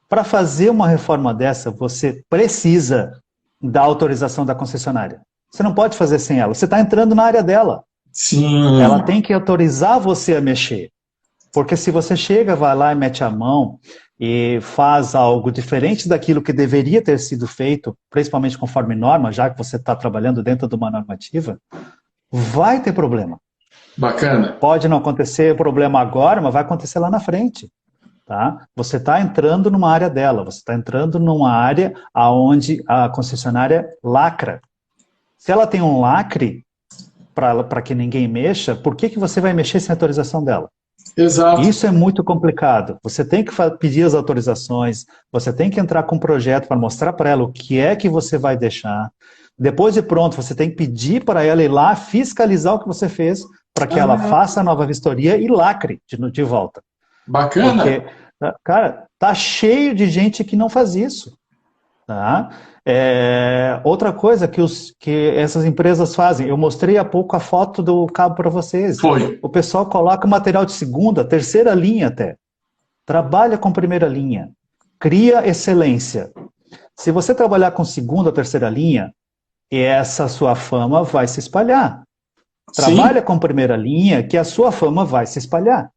S2: Para fazer uma reforma dessa, você precisa da autorização da concessionária. Você não pode fazer sem ela. Você está entrando na área dela.
S1: Sim.
S2: Ela tem que autorizar você a mexer. Porque se você chega, vai lá e mete a mão e faz algo diferente daquilo que deveria ter sido feito, principalmente conforme norma, já que você está trabalhando dentro de uma normativa, vai ter problema.
S1: Bacana.
S2: Pode não acontecer problema agora, mas vai acontecer lá na frente. Tá? Você está entrando numa área dela, você está entrando numa área onde a concessionária lacra. Se ela tem um lacre para que ninguém mexa, por que você vai mexer sem autorização dela?
S1: Exato.
S2: Isso é muito complicado. Você tem que pedir as autorizações, você tem que entrar com um projeto para mostrar para ela o que é que você vai deixar. Depois de pronto, você tem que pedir para ela ir lá fiscalizar o que você fez para que ela faça a nova vistoria e lacre de volta.
S1: Bacana.
S2: Porque, cara, tá cheio de gente que não faz isso. Tá? Outra coisa que essas empresas fazem, eu mostrei há pouco a foto do cabo para vocês.
S1: Foi.
S2: O pessoal coloca material de segunda, terceira linha até. Trabalha com primeira linha. Cria excelência. Se você trabalhar com segunda ou terceira linha, essa sua fama vai se espalhar. Trabalha com primeira linha, que a sua fama vai se espalhar.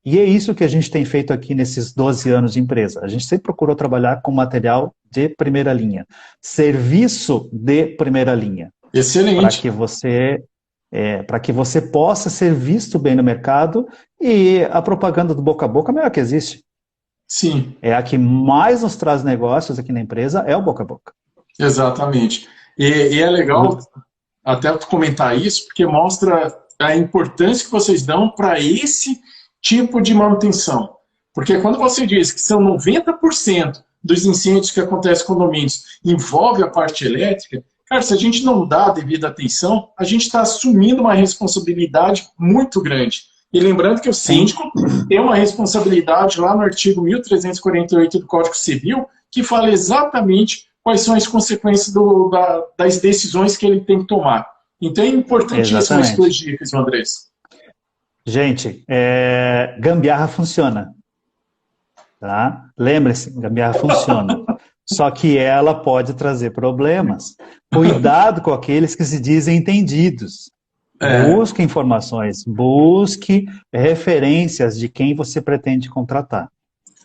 S2: E é isso que a gente tem feito aqui nesses 12 anos de empresa. A gente sempre procurou trabalhar com material de primeira linha. Serviço de primeira linha.
S1: Excelente.
S2: Para que você possa ser visto bem no mercado, e a propaganda do boca a boca é a melhor que existe.
S1: Sim.
S2: É a que mais nos traz negócios aqui na empresa, é o boca a boca.
S1: Exatamente. E é legal até comentar isso, porque mostra a importância que vocês dão para esse tipo de manutenção. Porque quando você diz que são 90% dos incêndios que acontecem com condomínios envolve a parte elétrica, cara, se a gente não dá a devida atenção, a gente está assumindo uma responsabilidade muito grande. E lembrando que o
S2: Sim.
S1: síndico tem uma responsabilidade lá no artigo 1348 do Código Civil, que fala exatamente quais são as consequências das decisões que ele tem que tomar. Então é importantíssimo as suas
S2: Exatamente.
S1: dicas, Andrés.
S2: Gente, gambiarra funciona, tá? Lembre-se, gambiarra funciona. Só que ela pode trazer problemas. Cuidado com aqueles que se dizem entendidos. Busque informações, busque referências de quem você pretende contratar.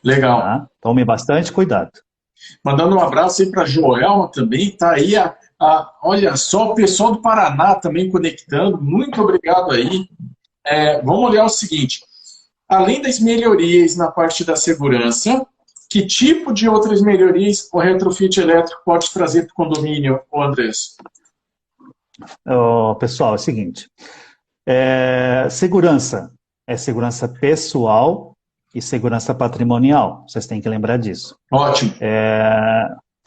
S1: Legal.
S2: Tá? Tome bastante cuidado.
S1: Mandando um abraço aí para a Joelma também, tá aí, olha só, o pessoal do Paraná também conectando, muito obrigado aí. Vamos olhar o seguinte, além das melhorias na parte da segurança, que tipo de outras melhorias o retrofit elétrico pode trazer para o condomínio, Andrés?
S2: Pessoal, é o seguinte, segurança é segurança pessoal e segurança patrimonial, vocês têm que lembrar disso.
S1: Ótimo.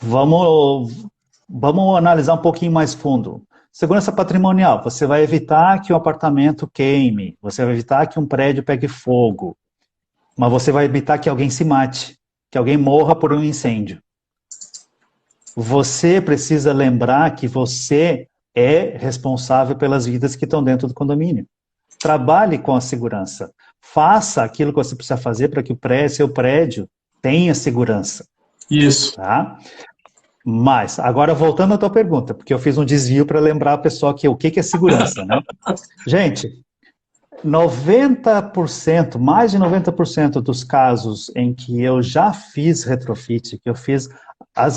S2: Vamos analisar um pouquinho mais fundo. Segurança patrimonial, você vai evitar que um apartamento queime, você vai evitar que um prédio pegue fogo, mas você vai evitar que alguém se mate, que alguém morra por um incêndio. Você precisa lembrar que você é responsável pelas vidas que estão dentro do condomínio. Trabalhe com a segurança. Faça aquilo que você precisa fazer para que o seu prédio tenha segurança.
S1: Isso.
S2: Tá? Mas, agora voltando à tua pergunta, porque eu fiz um desvio para lembrar a pessoa que o que é segurança, né? Gente, 90%, mais de 90% dos casos em que eu já fiz retrofit, que eu fiz,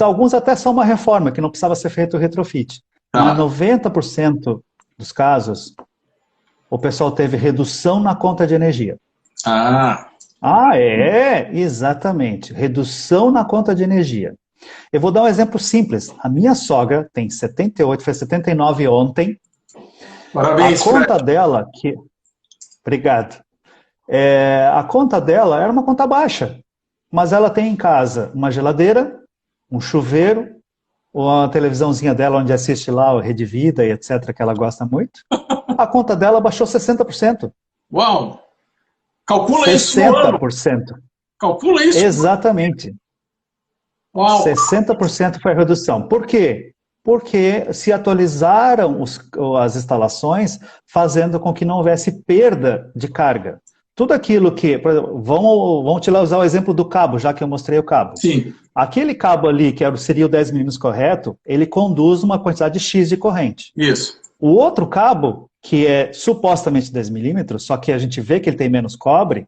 S2: alguns até são uma reforma, que não precisava ser feito retrofit, mas 90% dos casos, o pessoal teve redução na conta de energia. Exatamente, redução na conta de energia. Eu vou dar um exemplo simples. A minha sogra tem 78, fez 79 ontem.
S1: Parabéns,
S2: a conta dela, obrigado. A conta dela era uma conta baixa, mas ela tem em casa uma geladeira, um chuveiro, uma televisãozinha dela onde assiste lá o Rede Vida e etc, que ela gosta muito. A conta dela baixou 60%.
S1: Uau! Calcula
S2: 60%.
S1: isso no ano. Calcula isso.
S2: Exatamente.
S1: Uau.
S2: 60% foi a redução. Por quê? Porque se atualizaram as instalações, fazendo com que não houvesse perda de carga. Tudo aquilo que, por exemplo, vamos usar o exemplo do cabo, já que eu mostrei o cabo.
S1: Sim.
S2: Aquele cabo ali, que seria o 10 milímetros correto, ele conduz uma quantidade X de corrente.
S1: Isso.
S2: O outro cabo, que é supostamente 10 milímetros, só que a gente vê que ele tem menos cobre,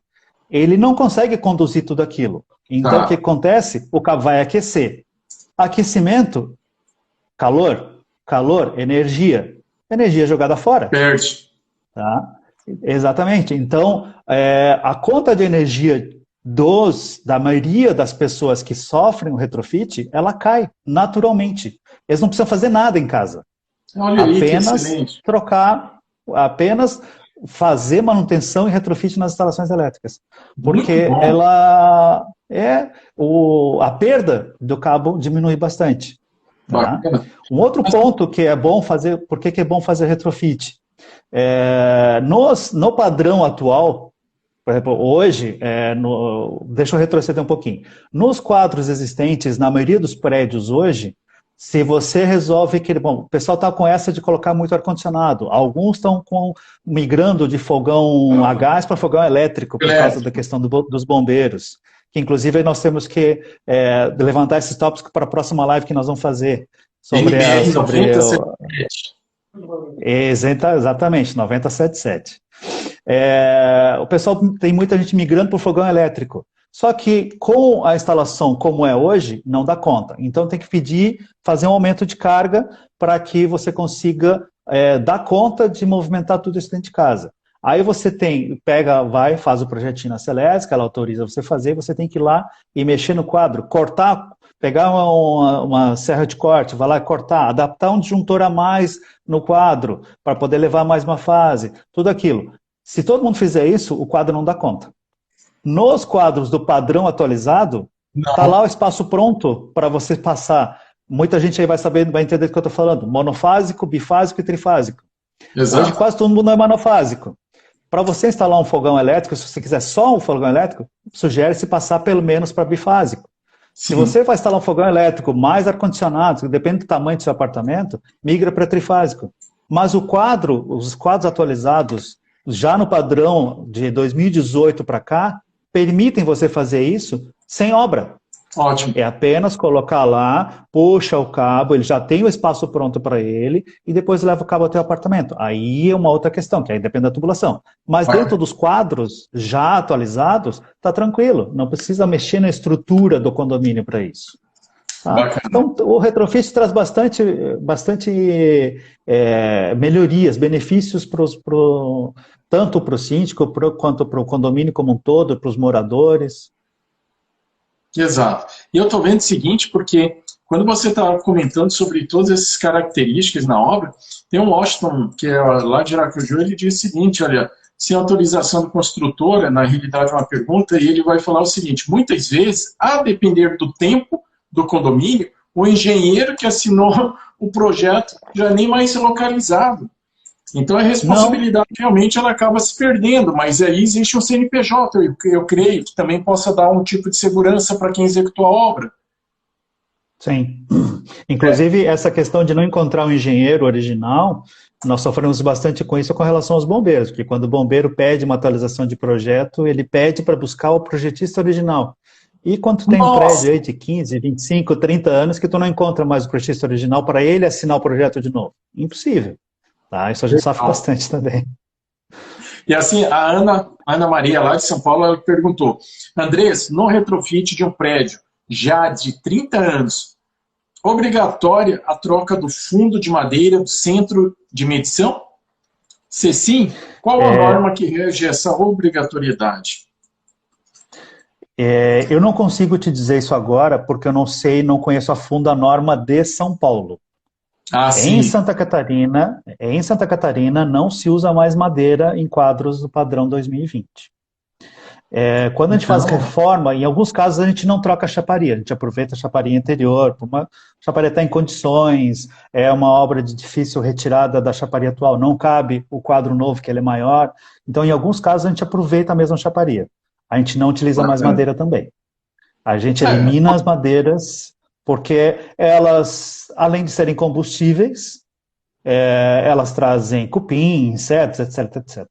S2: ele não consegue conduzir tudo aquilo. Então, o que acontece? O cabo vai aquecer. Aquecimento, calor, energia. Energia jogada fora.
S1: Perde.
S2: Tá? Exatamente. Então, a conta de energia da maioria das pessoas que sofrem o retrofit, ela cai naturalmente. Eles não precisam fazer nada em casa.
S1: Olha
S2: apenas
S1: aí,
S2: trocar, apenas fazer manutenção e retrofit nas instalações elétricas. Porque a perda do cabo diminui bastante. Tá? Um outro ponto que é bom fazer, por que é bom fazer retrofit? No padrão atual, por exemplo, hoje, deixa eu retroceder um pouquinho. Nos quadros existentes, na maioria dos prédios hoje, se você resolve que... Bom, o pessoal está com essa de colocar muito ar-condicionado. Alguns estão migrando de fogão a gás para fogão elétrico, por causa da questão dos bombeiros. Que, inclusive, nós temos que levantar esses tópicos para a próxima live que nós vamos fazer. Exatamente, 9077. O pessoal tem muita gente migrando para o fogão elétrico. Só que com a instalação como é hoje, não dá conta. Então tem que fazer um aumento de carga para que você consiga dar conta de movimentar tudo isso dentro de casa. Aí você faz o projetinho na Celesc, ela autoriza você fazer, você tem que ir lá e mexer no quadro, cortar, pegar uma serra de corte, vai lá e cortar, adaptar um disjuntor a mais no quadro, para poder levar mais uma fase, tudo aquilo. Se todo mundo fizer isso, o quadro não dá conta. Nos quadros do padrão atualizado, está lá o espaço pronto para você passar. Muita gente aí vai entender do que eu estou falando. Monofásico, bifásico e trifásico.
S1: Exato.
S2: Hoje quase todo mundo é monofásico. Para você instalar um fogão elétrico, se você quiser só um fogão elétrico, sugere-se passar pelo menos para bifásico. Se você vai instalar um fogão elétrico mais ar-condicionado, depende do tamanho do seu apartamento, migra para trifásico. Mas os quadros atualizados, já no padrão de 2018 para cá, permitem você fazer isso sem obra.
S1: Ótimo.
S2: É apenas colocar lá, puxa o cabo, ele já tem o espaço pronto para ele, e depois leva o cabo até o apartamento. Aí é uma outra questão, que aí depende da tubulação. Mas dentro dos quadros já atualizados, está tranquilo. Não precisa mexer na estrutura do condomínio para isso. Tá? Então, o retrofit traz bastante melhorias, benefícios tanto para o síndico quanto para o condomínio como um todo, para os moradores.
S1: Exato. E eu estou vendo o seguinte, porque quando você está comentando sobre todas essas características na obra, tem um Washington, que é lá de Aracaju, ele diz o seguinte, olha, sem autorização do construtora, na realidade é uma pergunta, e ele vai falar o seguinte, muitas vezes, a depender do tempo do condomínio, o engenheiro que assinou o projeto já nem mais é localizado. Então a responsabilidade realmente ela acaba se perdendo, mas aí existe um CNPJ, eu creio, que também possa dar um tipo de segurança para quem executou a obra.
S2: Sim. Inclusive, essa questão de não encontrar um engenheiro original, nós sofremos bastante com isso com relação aos bombeiros, porque quando o bombeiro pede uma atualização de projeto, ele pede para buscar o projetista original. E quando tem um prédio aí de 15, 25, 30 anos que tu não encontra mais o projetista original para ele assinar o projeto de novo. Impossível. Tá, isso a gente sofre bastante também.
S1: E assim, a Ana Maria, lá de São Paulo, ela perguntou, Andrés, no retrofit de um prédio já de 30 anos, obrigatória a troca do fundo de madeira do centro de medição? Se sim, qual a norma que rege essa obrigatoriedade?
S2: Eu não consigo te dizer isso agora, porque eu não sei, não conheço a fundo a norma de São Paulo. Em Santa Catarina não se usa mais madeira em quadros do padrão 2020. Quando a gente faz reforma, em alguns casos a gente não troca a chaparia, a gente aproveita a chaparia anterior, a chaparia está em condições, é uma obra de difícil retirada da chaparia atual, não cabe o quadro novo que ele é maior, então em alguns casos a gente aproveita a mesma chaparia, a gente não utiliza mais madeira também. A gente elimina as madeiras, porque elas, além de serem combustíveis, elas trazem cupim, insetos, etc, etc.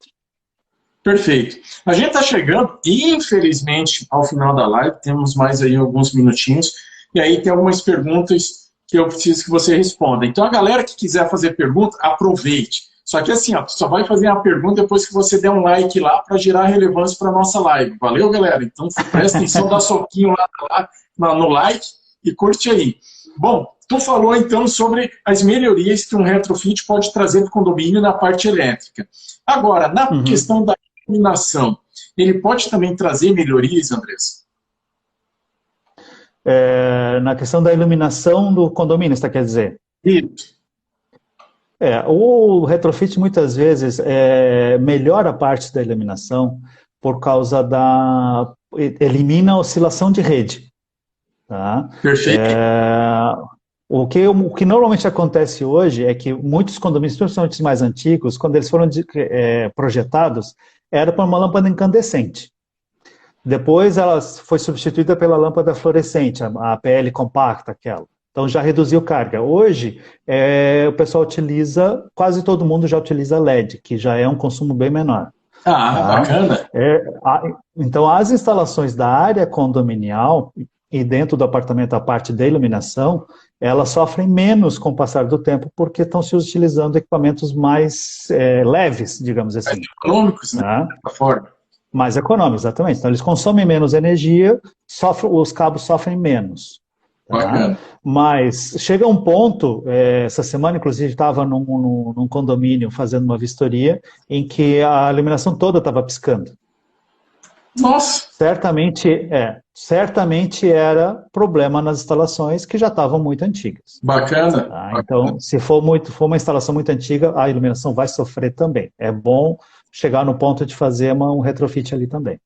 S1: Perfeito. A gente está chegando, infelizmente, ao final da live, temos mais aí alguns minutinhos, e aí tem algumas perguntas que eu preciso que você responda. Então, a galera que quiser fazer pergunta, aproveite. Só que assim, ó, só vai fazer uma pergunta depois que você der um like lá para gerar relevância para a nossa live. Valeu, galera? Então, presta atenção, dá soquinho lá no like, e curte aí. Bom, tu falou então sobre as melhorias que um retrofit pode trazer para o condomínio na parte elétrica. Agora, na questão da iluminação, ele pode também trazer melhorias, Andrés?
S2: Na questão da iluminação do condomínio, você quer dizer?
S1: Isso.
S2: O retrofit muitas vezes melhora a parte da iluminação por causa elimina a oscilação de rede. Tá?
S1: Perfeito.
S2: O que normalmente acontece hoje é que muitos condomínios, principalmente os mais antigos, quando eles foram projetados, era para uma lâmpada incandescente. Depois ela foi substituída pela lâmpada fluorescente, a APL compacta, aquela. Então já reduziu carga. Hoje, o pessoal utiliza, quase todo mundo já utiliza LED, que já é um consumo bem menor.
S1: Bacana.
S2: Então as instalações da área condominial e dentro do apartamento a parte da iluminação, elas sofrem menos com o passar do tempo, porque estão se utilizando equipamentos mais leves, digamos assim.
S1: Mais econômicos, né? Da forma.
S2: Mais econômicos, exatamente. Então eles consomem menos energia, os cabos sofrem menos. Tá? Mas chega um ponto, essa semana inclusive estava num condomínio fazendo uma vistoria, em que a iluminação toda estava piscando.
S1: Nossa!
S2: Certamente era problema nas instalações que já estavam muito antigas.
S1: Bacana.
S2: Tá? Então, se for uma instalação muito antiga, a iluminação vai sofrer também. É bom chegar no ponto de fazer um retrofit ali também.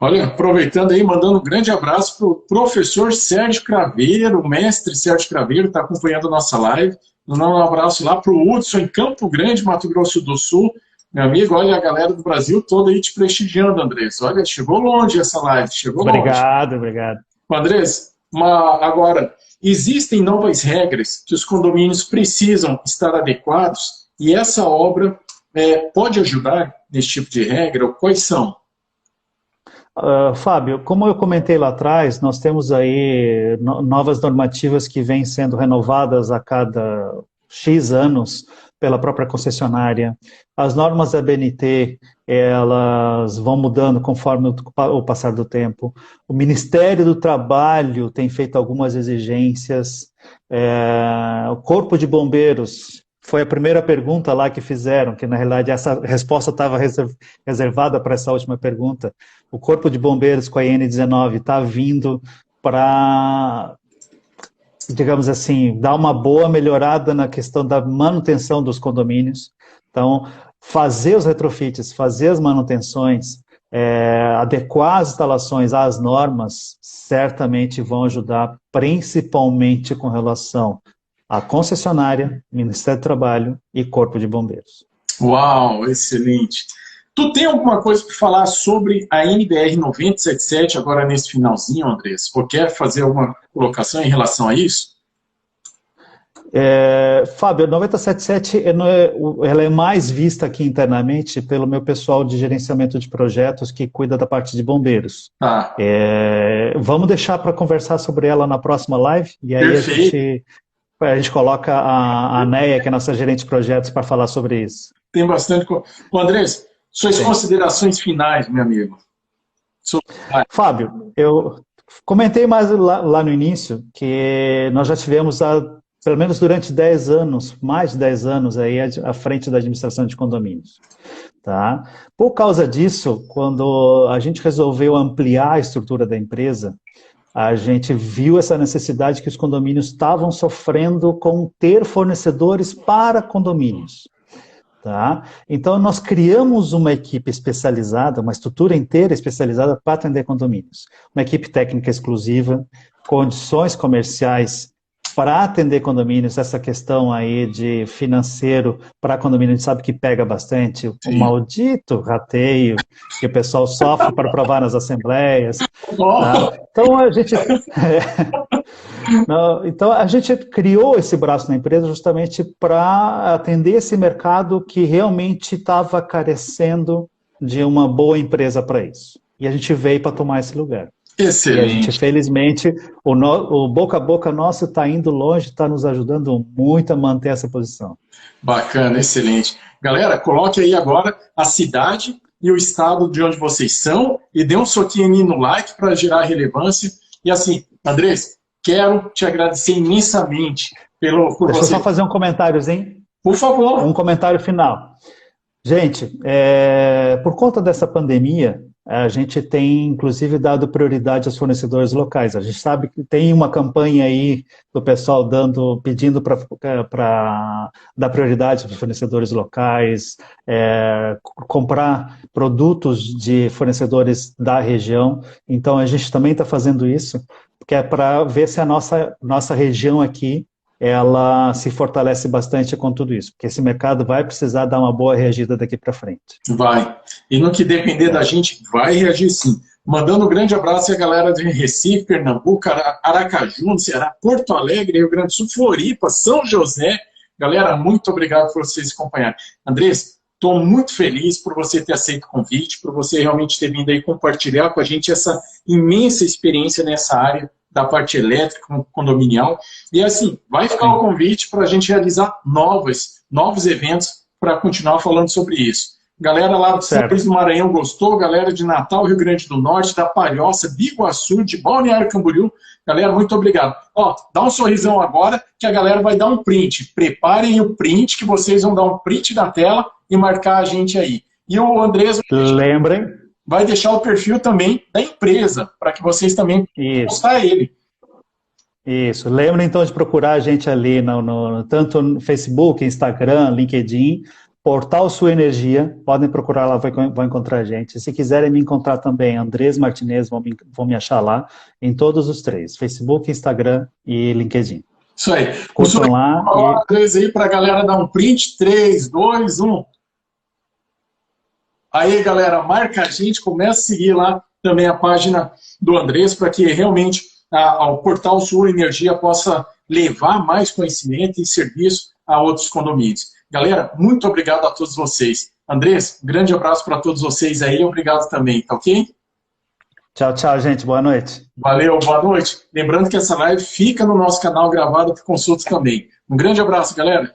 S1: Olha, aproveitando aí, mandando um grande abraço para o professor Sérgio Craveiro, o mestre Sérgio Craveiro, está acompanhando a nossa live. Mandando um abraço lá para o Hudson, em Campo Grande, Mato Grosso do Sul. Meu amigo, olha a galera do Brasil toda aí te prestigiando, Andrés. Olha, chegou longe essa live, chegou longe.
S2: Obrigado, obrigado.
S1: Andrés, agora, existem novas regras que os condomínios precisam estar adequados e essa obra pode ajudar nesse tipo de regra? Quais são?
S2: Fábio, como eu comentei lá atrás, nós temos aí novas normativas que vêm sendo renovadas a cada X anos pela própria concessionária. As normas da BNT, elas vão mudando conforme o passar do tempo. O Ministério do Trabalho tem feito algumas exigências. O Corpo de Bombeiros foi a primeira pergunta lá que fizeram, que na realidade essa resposta estava reservada para essa última pergunta. O Corpo de Bombeiros com a IN19 está vindo para, digamos assim, dar uma boa melhorada na questão da manutenção dos condomínios. Então, fazer os retrofits, fazer as manutenções, adequar as instalações às normas, certamente vão ajudar, principalmente com relação à concessionária, Ministério do Trabalho e Corpo de Bombeiros.
S1: Uau, excelente. Tu tem alguma coisa para falar sobre a NBR 9077 agora nesse finalzinho, Andrés? Ou quer fazer alguma colocação em relação a isso?
S2: Fábio, a 9077 ela é mais vista aqui internamente pelo meu pessoal de gerenciamento de projetos que cuida da parte de bombeiros. Vamos deixar para conversar sobre ela na próxima live e aí a gente coloca a Neia, que é a nossa gerente de projetos, para falar sobre isso.
S1: Tem bastante. Andrés, suas considerações finais, meu amigo.
S2: Fábio, eu comentei mais lá no início que nós já tivemos, pelo menos durante 10 anos, mais de 10 anos, aí à frente da administração de condomínios. Tá? Por causa disso, quando a gente resolveu ampliar a estrutura da empresa, a gente viu essa necessidade que os condomínios estavam sofrendo com ter fornecedores para condomínios. Tá? Então, nós criamos uma equipe especializada, uma estrutura inteira especializada para atender condomínios. Uma equipe técnica exclusiva, condições comerciais para atender condomínios, essa questão aí de financeiro para condomínio, a gente sabe que pega bastante, o maldito rateio que o pessoal sofre para aprovar nas assembleias. Tá? Então, a gente criou esse braço na empresa justamente para atender esse mercado que realmente estava carecendo de uma boa empresa para isso. E a gente veio para tomar esse lugar.
S1: Excelente.
S2: E a gente, felizmente, o boca a boca nosso está indo longe, está nos ajudando muito a manter essa posição.
S1: Bacana, excelente. Galera, coloque aí agora a cidade e o estado de onde vocês são e dê um soquinho no like para gerar relevância. E assim, Andrés, quero te agradecer imensamente por
S2: Deixa
S1: você.
S2: Eu só fazer um comentáriozinho.
S1: Por favor.
S2: Um comentário final. Gente, por conta dessa pandemia, a gente tem, inclusive, dado prioridade aos fornecedores locais. A gente sabe que tem uma campanha aí do pessoal pedindo para dar prioridade para os fornecedores locais, comprar produtos de fornecedores da região. Então, a gente também está fazendo isso, que é para ver se a nossa região aqui ela se fortalece bastante com tudo isso, porque esse mercado vai precisar dar uma boa reagida daqui para frente.
S1: Vai. E no que depender da gente, vai reagir sim. Mandando um grande abraço à galera de Recife, Pernambuco, Aracaju, no Ceará, Porto Alegre, Rio Grande do Sul, Floripa, São José. Galera, muito obrigado por vocês acompanharem. Andrés, estou muito feliz por você ter aceito o convite, por você realmente ter vindo aí compartilhar com a gente essa imensa experiência nessa área da parte elétrica, condominial. E assim, vai ficar o convite para a gente realizar novos eventos para continuar falando sobre isso. Galera lá do São Luís do Maranhão gostou, galera de Natal, Rio Grande do Norte, da Palhoça, Biguaçu, de Balneário Camboriú. Galera, muito obrigado. Ó, dá um sorrisão agora que a galera vai dar um print. Preparem o print, que vocês vão dar um print da tela e marcar a gente aí. E o Andrés...
S2: Lembrem...
S1: vai deixar o perfil também da empresa, para que vocês também possam postar ele.
S2: Isso. Lembrem, então, de procurar a gente ali, tanto no Facebook, Instagram, LinkedIn, Portal Sua Energia. Podem procurar lá, vão encontrar a gente. Se quiserem me encontrar também, Andrés Martinez, vão me achar lá, em todos os três, Facebook, Instagram e LinkedIn.
S1: Isso aí.
S2: Curtam lá.
S1: Andrés aí para a galera dar um print, 3, 2, 1... Aí, galera, marca a gente, começa a seguir lá também a página do Andrés, para que realmente o Portal Sul Energia possa levar mais conhecimento e serviço a outros condomínios. Galera, muito obrigado a todos vocês. Andrés, grande abraço para todos vocês aí, obrigado também, tá ok?
S2: Tchau, tchau, gente. Boa noite.
S1: Valeu, boa noite. Lembrando que essa live fica no nosso canal gravada para consultas também. Um grande abraço, galera.